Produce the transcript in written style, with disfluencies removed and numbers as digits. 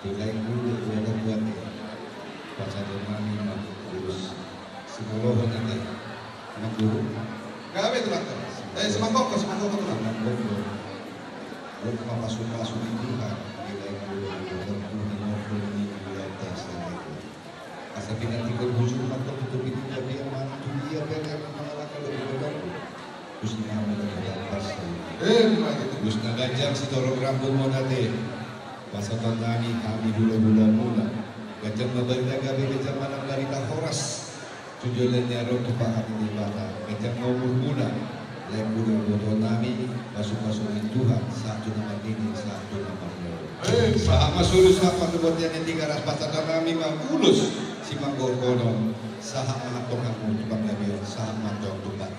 Tulay dulu ada buat baca domani terus psikologi nanti guru. Gawe tuh lah. Semangkok tuh lah. Lalu masuk itu kan nilai guru ini tes itu. Asal pindah tiga bujur atau tutup itu tapi yang mana tuh dia pengen mengalahkan lebih banyak. Terus nama pas. Terus nagajang si dorong rambut mau nanti. Masa tangani kami bulan-bulan mula. Gajang mabalda gabi gajang malam dari horas. Tujuannya roh tupakan ini Batam. Gajang mau mula. Lain bulan nami masuk-masuk Tuhan. Satu nama ini, satu nama Allah. Sama suruh siapa kebuatan yang tiga ras pasatan nami Ulos Tu Simandokkon. Saha mahatong kamu tupang gabi. Saha matong tupak.